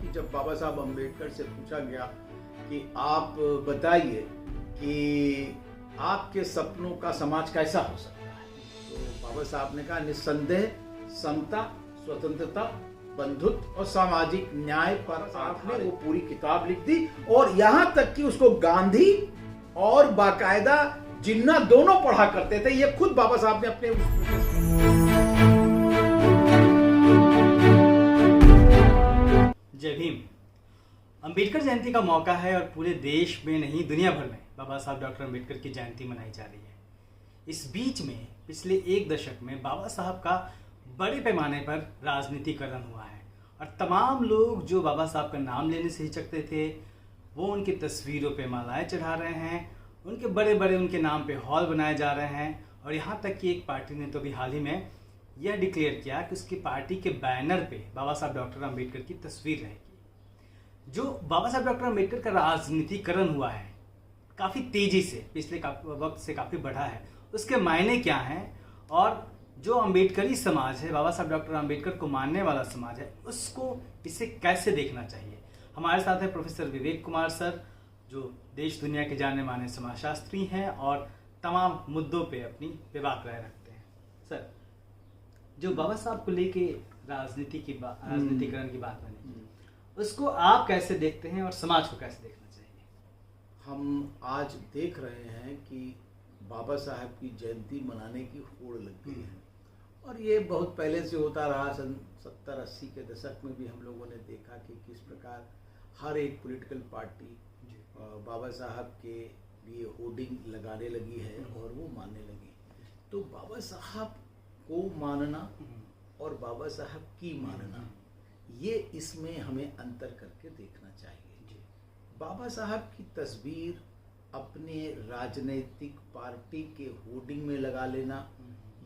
कि जब बाबा साहब अम्बेडकर से पूछा गया कि आप बताइए कि आपके सपनों का समाज कैसा हो सकता है, तो बाबा साहब ने कहा निस्संदेह समता, स्वतंत्रता, बंधुत्व और सामाजिक न्याय पर आपने वो पूरी किताब लिख दी। और यहाँ तक कि उसको गांधी और बाकायदा जिन्ना दोनों पढ़ा करते थे। ये खुद बाबा साहब ने अपने जय भीम। अंबेडकर जयंती का मौका है और पूरे देश में नहीं दुनिया भर में बाबा साहब डॉक्टर अंबेडकर की जयंती मनाई जा रही है। इस बीच में पिछले एक दशक में बाबा साहब का बड़े पैमाने पर राजनीतिकरण हुआ है और तमाम लोग जो बाबा साहब का नाम लेने से हिचकते थे वो उनकी तस्वीरों पे मालाएं चढ़ा रहे हैं, उनके बड़े बड़े उनके नाम पे हॉल बनाए जा रहे हैं। और यहाँ तक कि एक पार्टी ने तो भी हाल ही में यह डिक्लेयर किया कि उसकी पार्टी के बैनर पे बाबा साहब डॉक्टर अंबेडकर की तस्वीर रहेगी। जो बाबा साहब डॉक्टर अंबेडकर का राजनीतिकरण हुआ है काफ़ी तेज़ी से पिछले वक्त से काफ़ी बढ़ा है, उसके मायने क्या हैं और जो अंबेडकरी समाज है, बाबा साहब डॉक्टर अंबेडकर को मानने वाला समाज है, उसको इसे कैसे देखना चाहिए। हमारे साथ है प्रोफेसर विवेक कुमार सर, जो देश दुनिया के जाने माने समाजशास्त्री हैं और तमाम मुद्दों पे अपनी बेबाक राय रखते हैं। सर, जो बाबा साहब को लेके राजनीतिकरण की बात बनी, उसको आप कैसे देखते हैं और समाज को कैसे देखना चाहिए? हम आज देख रहे हैं कि बाबा साहब की जयंती मनाने की होड़ लग गई है और ये बहुत पहले से होता रहा। सन 70-80 के दशक में भी हम लोगों ने देखा कि किस प्रकार हर एक पॉलिटिकल पार्टी बाबा साहब के लिए होर्डिंग लगाने लगी है और वो मानने लगी। तो बाबा साहब को मानना और बाबा साहब की मानना, ये इसमें हमें अंतर करके देखना चाहिए। बाबा साहब की तस्वीर अपने राजनीतिक पार्टी के होर्डिंग में लगा लेना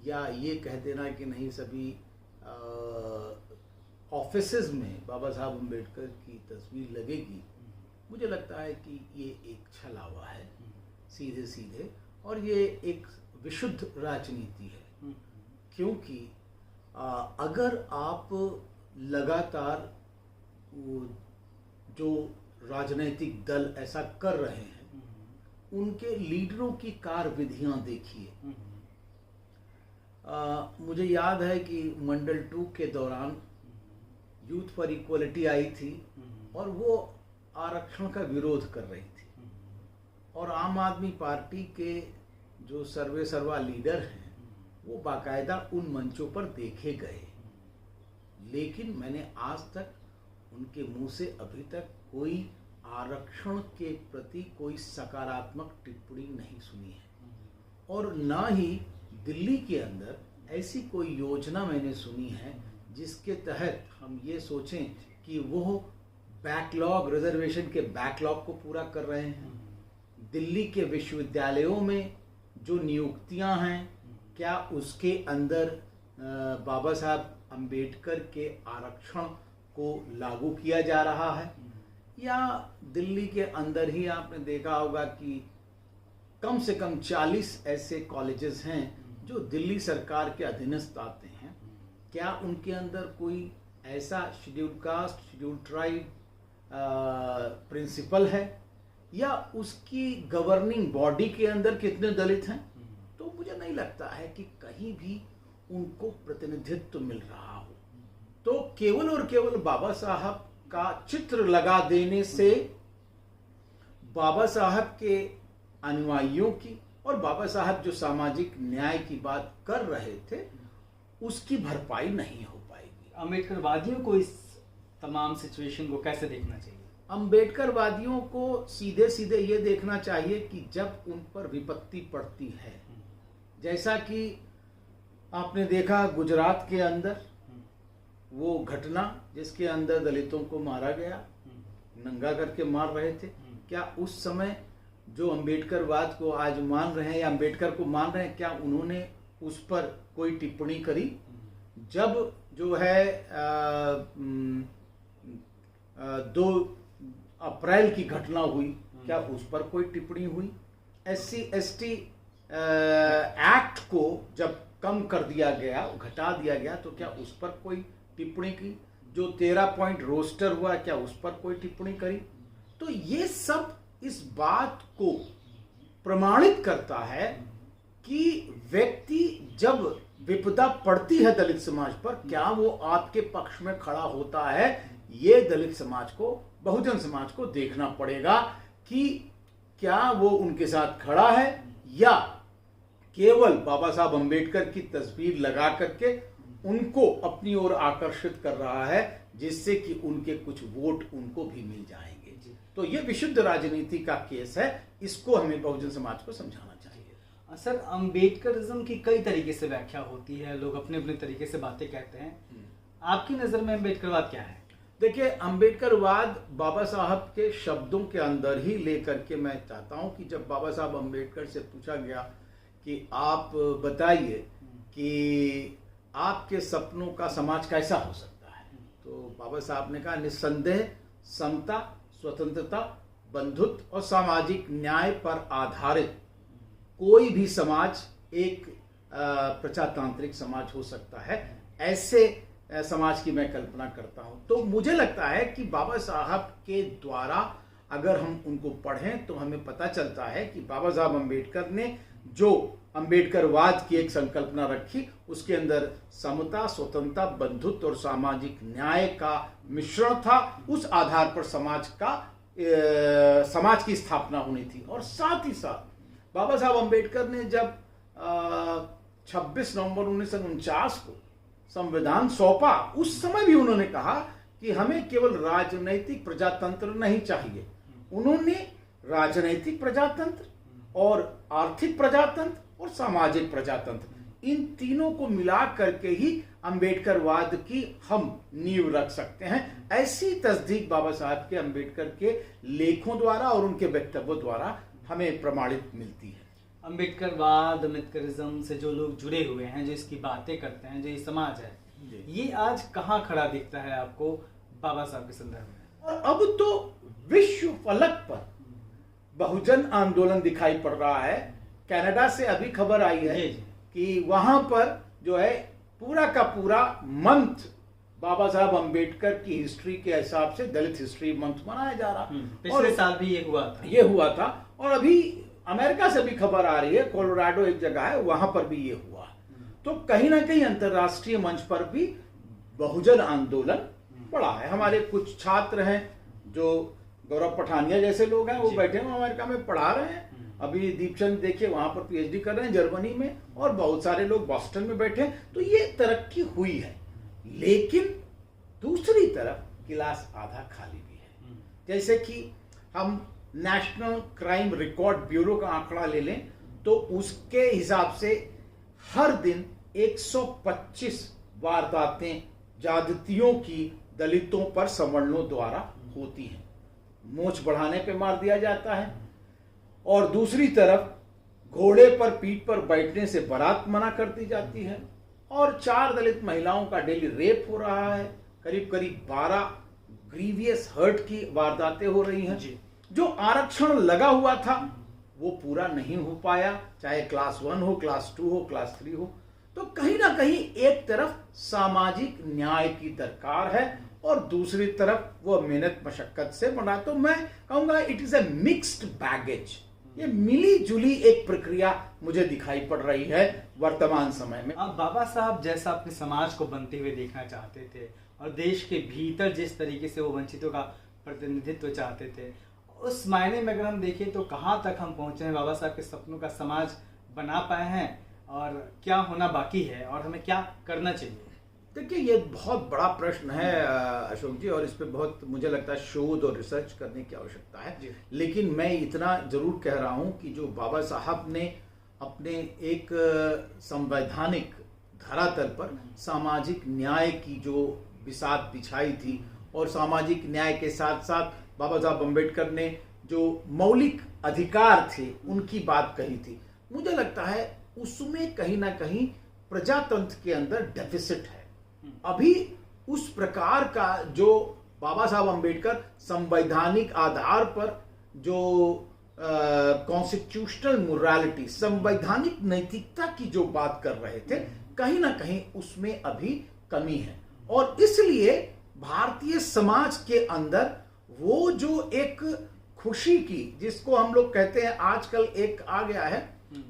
या ये कह देना कि नहीं सभी ऑफिसेज में बाबा साहब अम्बेडकर की तस्वीर लगेगी, मुझे लगता है कि ये एक छलावा है सीधे सीधे, और ये एक विशुद्ध राजनीति है। क्योंकि अगर आप लगातार जो राजनीतिक दल ऐसा कर रहे हैं, उनके लीडरों की कार्यविधियां देखिए। मुझे याद है कि मंडल 2 के दौरान यूथ फॉर इक्वलिटी आई थी और वो आरक्षण का विरोध कर रही थी और आम आदमी पार्टी के जो सर्वे सर्वा लीडर हैं वो बाकायदा उन मंचों पर देखे गए, लेकिन मैंने आज तक उनके मुंह से अभी तक कोई आरक्षण के प्रति कोई सकारात्मक टिप्पणी नहीं सुनी है। और ना ही दिल्ली के अंदर ऐसी कोई योजना मैंने सुनी है जिसके तहत हम ये सोचें कि वो बैकलॉग, रिजर्वेशन के बैकलॉग को पूरा कर रहे हैं। दिल्ली के विश्वविद्यालयों में जो नियुक्तियां हैं, क्या उसके अंदर बाबा साहब अम्बेडकर के आरक्षण को लागू किया जा रहा है? या दिल्ली के अंदर ही आपने देखा होगा कि कम से कम 40 ऐसे कॉलेजेस हैं जो दिल्ली सरकार के अधीनस्थ आते हैं, क्या उनके अंदर कोई ऐसा schedule caste, schedule tribe principal है? या उसकी गवर्निंग बॉडी के अंदर कितने दलित हैं? तो मुझे नहीं लगता है कि कहीं भी उनको प्रतिनिधित्व मिल रहा हो। तो केवल और केवल बाबा साहब का चित्र लगा देने से बाबा साहब के अनुयायियों की और बाबा साहब जो सामाजिक न्याय की बात कर रहे थे उसकी भरपाई नहीं हो पाएगी। अम्बेडकरवादियों को इस तमाम सिचुएशन को कैसे देखना चाहिए? अम्बेडकरवादियों को सीधे सीधे ये देखना चाहिए कि जब उन पर विपत्ति पड़ती है, जैसा कि आपने देखा गुजरात के अंदर वो घटना जिसके अंदर दलितों को मारा गया, नंगा करके मार रहे थे, क्या उस समय जो अम्बेडकरवाद को आज मान रहे हैं या अम्बेडकर को मान रहे हैं, क्या उन्होंने उस पर कोई टिप्पणी करी? जब जो है 2 अप्रैल की घटना हुई, क्या उस पर कोई टिप्पणी हुई? SC/ST एक्ट को जब कम कर दिया गया, घटा दिया गया, तो क्या उस पर कोई टिप्पणी की? जो 13 पॉइंट रोस्टर हुआ, क्या उस पर कोई टिप्पणी करी? तो ये सब इस बात को प्रमाणित करता है कि व्यक्ति जब विपदा पड़ती है दलित समाज पर, क्या वो आपके पक्ष में खड़ा होता है? ये दलित समाज को, बहुजन समाज को देखना पड़ेगा कि क्या वो उनके साथ खड़ा है या केवल बाबा साहब अंबेडकर की तस्वीर लगा करके उनको अपनी ओर आकर्षित कर रहा है, जिससे कि उनके कुछ वोट उनको भी मिल जाएंगे। तो ये विशुद्ध राजनीति का केस है, इसको हमें बहुजन समाज को समझाना चाहिए। सर, अंबेडकरिज्म की कई तरीके से व्याख्या होती है, लोग अपने अपने तरीके से बातें कहते हैं। आपकी नज़र में अंबेडकरवाद क्या है? देखिए, अंबेडकरवाद बाबा साहब के शब्दों के अंदर ही लेकर के मैं चाहता हूं कि जब बाबा साहब अंबेडकर से पूछा गया कि आप बताइए कि आपके सपनों का समाज कैसा हो सकता है, तो बाबा साहब ने कहा, निस्संदेह समता, स्वतंत्रता, बंधुत्व और सामाजिक न्याय पर आधारित कोई भी समाज एक प्रजातांत्रिक समाज हो सकता है। ऐसे समाज की मैं कल्पना करता हूं। तो मुझे लगता है कि बाबा साहब के द्वारा अगर हम उनको पढ़ें तो हमें पता चलता है कि बाबा साहब अंबेडकर ने जो अंबेडकरवाद की एक संकल्पना रखी, उसके अंदर समता, स्वतंत्रता, बंधुत्व और सामाजिक न्याय का मिश्रण था। उस आधार पर समाज की स्थापना होनी थी। और साथ ही साथ बाबा साहब अंबेडकर ने जब 26 नवंबर 1949 को संविधान सौंपा, उस समय भी उन्होंने कहा कि हमें केवल राजनैतिक प्रजातंत्र नहीं चाहिए। उन्होंने राजनैतिक प्रजातंत्र और आर्थिक प्रजातंत्र और सामाजिक प्रजातंत्र, इन तीनों को मिला करके ही अंबेडकरवाद की हम नींव रख सकते हैं। ऐसी तस्दीक बाबा साहब के अंबेडकर के लेखों द्वारा और उनके वक्तव्यों द्वारा हमें प्रमाणित मिलती है। अंबेडकरवाद, अंबेडकरिज्म से जो लोग जुड़े हुए हैं, जो इसकी बातें करते हैं, जो ये समाज है, ये आज कहाँ खड़ा दिखता है आपको बाबा साहब के संदर्भ में? और अब तो विश्व फलक पर बहुजन आंदोलन दिखाई पड़ रहा है। कनाडा से अभी खबर आई है कि वहां पर जो है पूरा का पूरा मंथ बाबा साहब अंबेडकर की हिस्ट्री के हिसाब से दलित हिस्ट्री मंथ मनाया जा रहा। पिछले साल भी ये हुआ था। और अभी अमेरिका से भी खबर आ रही है, कोलोराडो एक जगह है, वहां पर भी ये हुआ। तो कहीं ना कहीं अंतर्राष्ट्रीय मंच पर भी बहुजन आंदोलन पड़ा है। हमारे कुछ छात्र हैं, जो गौरव पठानिया जैसे लोग हैं, वो बैठे हुए अमेरिका में पढ़ा रहे हैं। अभी दीपचंद देखिए वहां पर पीएचडी कर रहे हैं जर्मनी में, और बहुत सारे लोग बॉस्टन में बैठे हैं। तो ये तरक्की हुई है, लेकिन दूसरी तरफ गिलास आधा खाली भी है। जैसे कि हम नेशनल क्राइम रिकॉर्ड ब्यूरो का आंकड़ा ले लें तो उसके हिसाब से हर दिन 125 वारदातें ज्यादतियों की दलितों पर सवर्णों द्वारा होती हैं। मोछ बढ़ाने पे मार दिया जाता है, और दूसरी तरफ घोड़े पर पीठ पर बैठने से बारात मना कर दी जाती है, और 4 दलित महिलाओं का डेली रेप हो रहा है। करीब करीब 12 ग्रीवियस हर्ट की वारदातें हो रही हैं। जो आरक्षण लगा हुआ था वो पूरा नहीं हो पाया, चाहे क्लास 1 हो, क्लास 2 हो, क्लास 3 हो। तो कहीं ना कहीं एक तरफ सामाजिक न्याय की दरकार है और दूसरी तरफ वो मेहनत मशक्कत से बना। तो मैं कहूंगा it is a mixed baggage. ये मिली जुली एक प्रक्रिया मुझे दिखाई पड़ रही है वर्तमान समय में। आप बाबा साहब जैसा अपने समाज को बनते हुए देखना चाहते थे, और देश के भीतर जिस तरीके से वो वंचितों का प्रतिनिधित्व चाहते थे, उस मायने में अगर हम देखें तो कहाँ तक हम पहुंचे हैं? बाबा साहब के सपनों का समाज बना पाए हैं, और क्या होना बाकी है, और हमें क्या करना चाहिए? देखिए, ये बहुत बड़ा प्रश्न है अशोक जी, और इस पे बहुत मुझे लगता है शोध और रिसर्च करने की आवश्यकता है। लेकिन मैं इतना जरूर कह रहा हूं कि जो बाबा साहब ने अपने एक संवैधानिक धरातल पर सामाजिक न्याय की जो बिसात बिछाई थी, और सामाजिक न्याय के साथ साथ बाबा साहब अम्बेडकर ने जो मौलिक अधिकार थे उनकी बात कही थी, मुझे लगता है उसमें कहीं ना कहीं प्रजातंत्र के अंदर डेफिसिट है। अभी उस प्रकार का जो बाबा साहब अम्बेडकर संवैधानिक आधार पर जो कॉन्स्टिट्यूशनल मोरालिटी, संवैधानिक नैतिकता की जो बात कर रहे थे, कहीं ना कहीं उसमें अभी कमी है। और इसलिए भारतीय समाज के अंदर वो जो एक खुशी की, जिसको हम लोग कहते हैं आजकल एक आ गया है,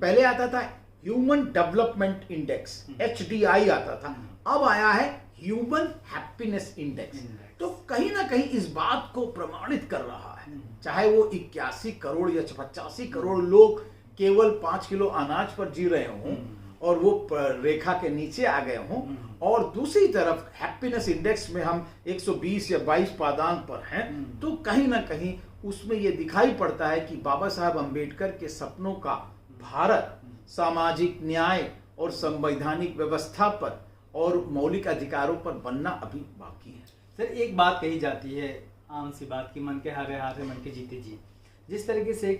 पहले आता था ह्यूमन डेवलपमेंट इंडेक्स, HDI आता था, अब आया है ह्यूमन हैप्पीनेस इंडेक्स। तो कहीं ना कहीं इस बात को प्रमाणित कर रहा है, चाहे वो 81 करोड़ या 85 करोड़ लोग केवल 5 किलो अनाज पर जी रहे हों और वो रेखा के नीचे आ गए हों, और दूसरी तरफ हैप्पीनेस इंडेक्स में हम 120 या 22 पादान पर हैं, तो कहीं ना कहीं उसमें ये दिखाई पड़ता है कि बाबा साहब अंबेडकर के सपनों का भारत सामाजिक न्याय और संवैधानिक व्यवस्था पर और मौलिक अधिकारों पर बनना अभी बाकी है। सर, एक बात कही जाती है, आम सी बात की मन के हारे हारे मन के जीते जीत। जिस तरीके से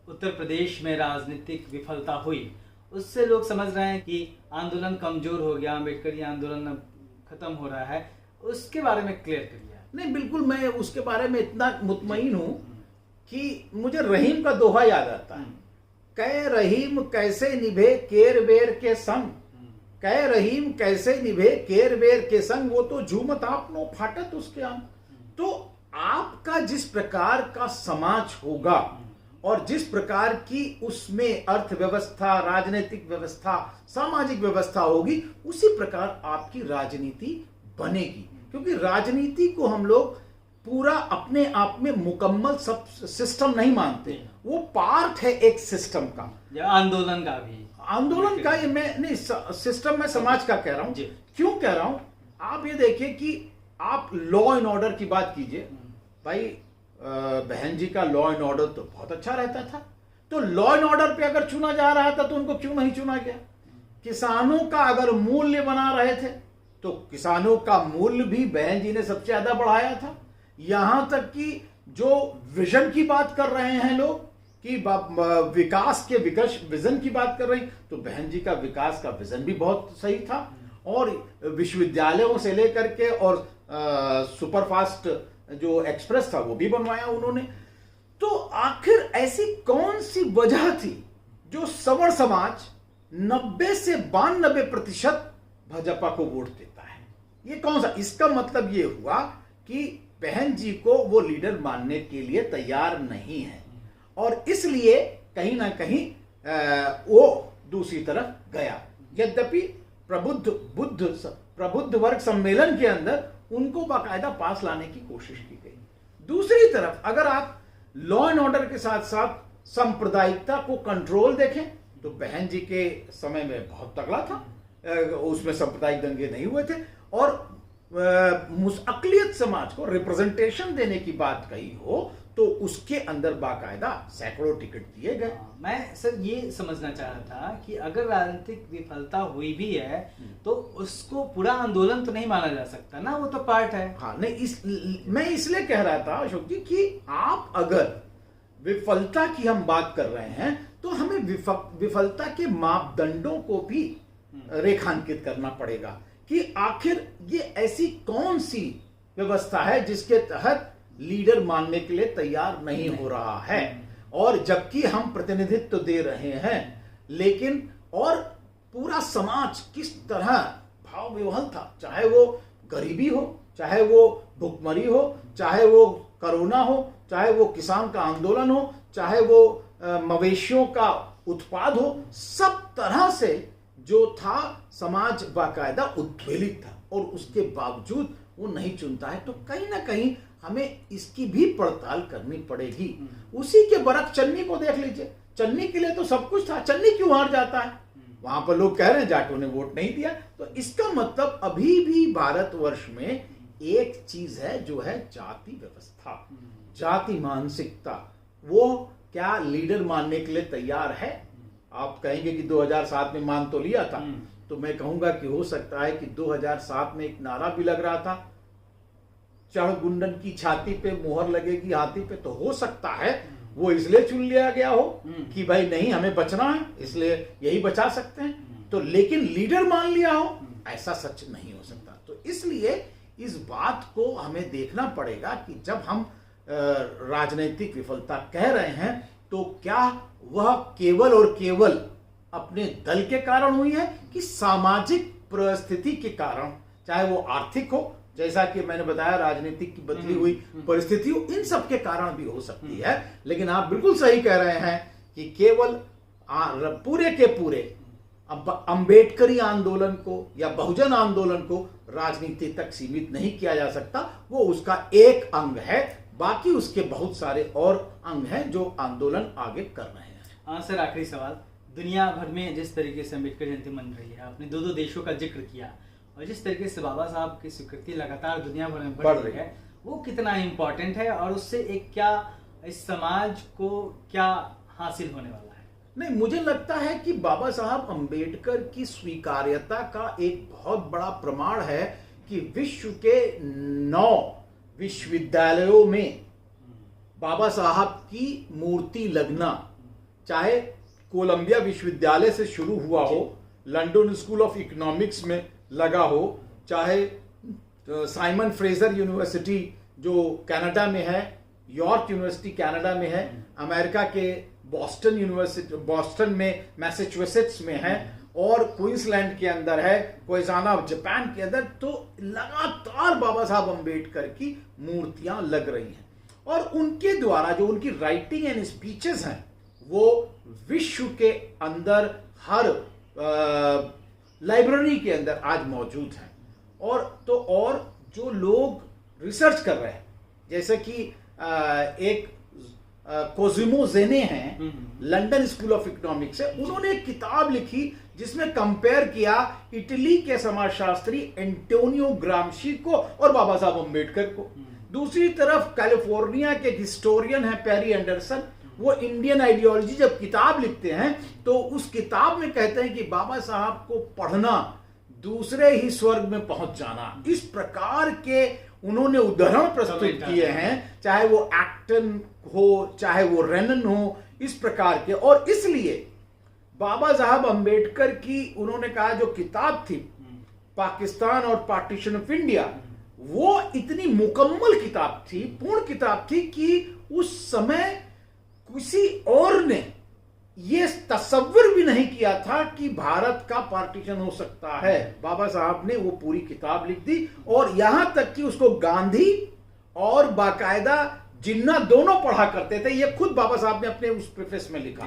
उत्तर प्रदेश में राजनीतिक विफलता हुई, उससे लोग समझ रहे हैं कि आंदोलन कमजोर हो गया, अम्बेडकरी आंदोलन अब खत्म हो रहा है। उसके बारे में क्लियर करिए। नहीं, बिल्कुल मैं उसके बारे में इतना मुतमईन हूं कि मुझे रहीम का दोहा याद आता है, कै रहीम कैसे निभे केर बेर के संग, कै रहीम कैसे निभे केर बेर के संग, वो तो झूमत आपनो फाटत उसके अंग। तो आपका जिस प्रकार का समाज होगा और जिस प्रकार की उसमें अर्थव्यवस्था, राजनीतिक व्यवस्था, सामाजिक व्यवस्था होगी, उसी प्रकार आपकी राजनीति बनेगी। क्योंकि राजनीति को हम लोग पूरा अपने आप में मुकम्मल सब सिस्टम नहीं मानते, वो पार्ट है एक सिस्टम का, या आंदोलन का भी। आंदोलन का ये मैं नहीं, सिस्टम में समाज का कह रहा हूं। क्यों कह रहा हूं, आप ये देखिए कि आप लॉ एंड ऑर्डर की बात कीजिए, भाई बहन जी का लॉ एंड ऑर्डर तो बहुत अच्छा रहता था, तो लॉ एंड ऑर्डर पे अगर चुना जा रहा था तो उनको क्यों नहीं चुना गया? किसानों का अगर मूल्य बना रहे थे तो किसानों का मूल्य भी बहन जी ने सबसे ज्यादा बढ़ाया था। यहां तक कि जो विजन की बात कर रहे हैं लोग कि विकास के विजन की बात कर रहे हैं, तो बहन जी का विकास का विजन भी बहुत सही था, और विश्वविद्यालयों से लेकर के और सुपरफास्ट जो एक्सप्रेस था वो भी बनवाया उन्होंने। तो आखिर ऐसी कौन सी वजह थी जो सवर्ण समाज 90 से 92% भाजपा को वोट देता है? ये कौन सा? इसका मतलब ये हुआ कि बहन जी को वो लीडर मानने के लिए तैयार नहीं है, और इसलिए कहीं ना कहीं वो दूसरी तरफ गया। यद्यपि प्रबुद्ध वर्ग सम्मेलन के अंदर उनको बाकायदा पास लाने की कोशिश की गई। दूसरी तरफ अगर आप लॉ एंड ऑर्डर के साथ साथ सांप्रदायिकता को कंट्रोल देखें तो बहन जी के समय में बहुत तगड़ा था, उसमें सांप्रदायिक दंगे नहीं हुए थे, और अकलियत समाज को रिप्रेजेंटेशन देने की बात कही हो तो उसके अंदर बाकायदा सैकड़ों टिकट दिए गए। मैं सर ये समझना चाह रहा था कि अगर राजनीतिक विफलता हुई भी है तो उसको पूरा आंदोलन तो नहीं माना जा सकता ना, वो तो पार्ट है। हाँ नहीं, मैं इसलिए कह रहा था अशोक जी कि आप अगर विफलता की हम बात कर रहे हैं तो हमें विफलता के मापदंडों को भी रेखांकित करना पड़ेगा कि आखिर ये ऐसी कौन सी व्यवस्था है जिसके तहत लीडर मानने के लिए तैयार नहीं हो रहा है, और जबकि हम प्रतिनिधित्व दे रहे हैं, लेकिन और पूरा समाज किस तरह भाव विह्वल था, चाहे वो गरीबी हो, चाहे वो भुखमरी हो, चाहे वो कोरोना हो, चाहे वो किसान का आंदोलन हो, चाहे वो मवेशियों का उत्पाद हो, सब तरह से जो था समाज बाकायदा उद्वेलित था, और उसके बावजूद वो नहीं चुनता है। तो कहीं ना कहीं हमें इसकी भी पड़ताल करनी पड़ेगी। उसी के बरक चन्नी को देख लीजिए, चन्नी के लिए तो सब कुछ था, चन्नी क्यों हार जाता है? वहां पर लोग कह रहे हैं जाटों ने वोट नहीं दिया, तो इसका मतलब अभी भी भारतवर्ष में एक चीज है जो है जाति व्यवस्था, जाति मानसिकता। वो क्या लीडर मानने के लिए तैयार है? आप कहेंगे कि 2007 में मान तो लिया था, तो मैं कहूंगा कि हो सकता है कि 2007 में एक नारा भी लग रहा था, चढ़ गुंडन की छाती पे मोहर लगेगी हाथी पे। तो हो सकता है वो इसलिए चुन लिया गया हो कि भाई नहीं हमें बचना है, इसलिए यही बचा सकते हैं, तो लेकिन लीडर मान लिया हो, ऐसा सच नहीं हो सकता। तो इसलिए इस बात को हमें देखना पड़ेगा कि जब हम राजनीतिक विफलता कह रहे हैं तो क्या वह केवल और केवल अपने दल के कारण हुई है कि सामाजिक परिस्थिति के कारण, चाहे वो आर्थिक हो, जैसा कि मैंने बताया राजनीतिक की बदली हुई परिस्थितियों, इन सब के कारण भी हो सकती है। लेकिन आप बिल्कुल सही कह रहे हैं कि केवल पूरे के पूरे अंबेडकरी आंदोलन को या बहुजन आंदोलन को राजनीति तक सीमित नहीं किया जा सकता। वो उसका एक अंग है, बाकी उसके बहुत सारे और अंग हैं जो आंदोलन आगे कर रहे हैं। हाँ सर, आखिरी सवाल, दुनिया भर में जिस तरीके से अम्बेडकर जयंती मन रही है, आपने दो देशों का जिक्र किया, और जिस तरीके से बाबा साहब की स्वीकृति लगातार दुनिया भर में बढ़ रही है, वो कितना इम्पोर्टेंट है और उससे एक क्या इस समाज को क्या हासिल होने वाला है? नहीं, मुझे लगता है कि बाबा साहब अंबेडकर की स्वीकार्यता का एक बहुत बड़ा प्रमाण है कि विश्व के 9 विश्वविद्यालयों में बाबा साहब की मूर्ति लगना, चाहे कोलंबिया विश्वविद्यालय से शुरू हुआ हो, लंदन स्कूल ऑफ इकोनॉमिक्स में लगा हो, चाहे साइमन फ्रेजर यूनिवर्सिटी जो कनाडा में है, यॉर्क यूनिवर्सिटी कनाडा में है, अमेरिका के बॉस्टन यूनिवर्सिटी, बॉस्टन में मैसेच्यूसेट्स में है, और क्वींसलैंड के अंदर है, कोइजाना जापान के अंदर, तो लगातार बाबा साहब अंबेडकर की मूर्तियां लग रही हैं। और उनके द्वारा जो उनकी राइटिंग एंड स्पीचेस हैं वो विश्व के अंदर हर लाइब्रेरी के अंदर आज मौजूद हैं। और जो लोग रिसर्च कर रहे हैं, जैसे कि एक कोजिमो जेने हैं, लंदन स्कूल ऑफ इकोनॉमिक्स से, उन्होंने एक किताब लिखी जिसमें कंपेयर किया इटली के समाजशास्त्री एंटोनियो ग्रामशी को और बाबा साहब अंबेडकर को। दूसरी तरफ कैलिफोर्निया के हिस्टोरियन है पेरी एंडरसन, वो इंडियन आइडियोलॉजी जब किताब लिखते हैं तो उस किताब में कहते हैं कि बाबा साहब को पढ़ना दूसरे ही स्वर्ग में पहुंच जाना। इस प्रकार के उन्होंने उदाहरण प्रस्तुत किए हैं, चाहे वो एक्टन हो, चाहे वो रेनन हो, इस प्रकार के। और इसलिए बाबा साहब अंबेडकर की उन्होंने कहा जो किताब थी पाकिस्तान और पार्टीशन ऑफ इंडिया, वो इतनी मुकम्मल किताब थी, पूर्ण किताब थी कि उस समय किसी और ने ये तस्वीर भी नहीं किया था कि भारत का पार्टीशन हो सकता है। बाबा साहब ने वो पूरी किताब लिख दी, और यहां तक कि उसको गांधी और बाकायदा जिन्ना दोनों पढ़ा करते थे। ये खुद बाबा साहब ने अपने उस प्रेफेस में लिखा।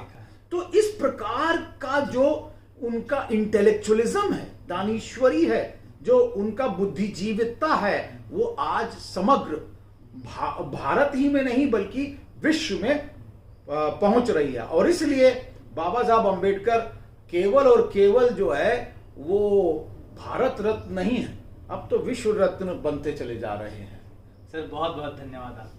तो इस प्रकार का जो उनका इंटेलेक्चुअलिज्म है, दानीश्वरी है, जो उनका बुद्धिजीविता है, वो आज समग्र भारत ही में नहीं बल्कि विश्व में पहुंच रही है। और इसलिए बाबा साहब अंबेडकर केवल और केवल जो है वो भारत रत्न नहीं है, अब तो विश्व रत्न बनते चले जा रहे हैं। सर बहुत बहुत धन्यवाद आपका।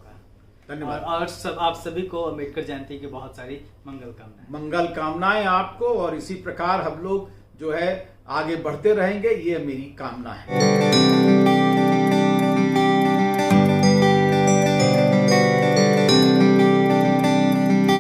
धन्यवाद। और आप सभी को अंबेडकर जयंती की बहुत सारी मंगल कामनाएं। मंगल कामनाएं आपको, और इसी प्रकार हम लोग जो है आगे बढ़ते रहेंगे, ये मेरी कामना है।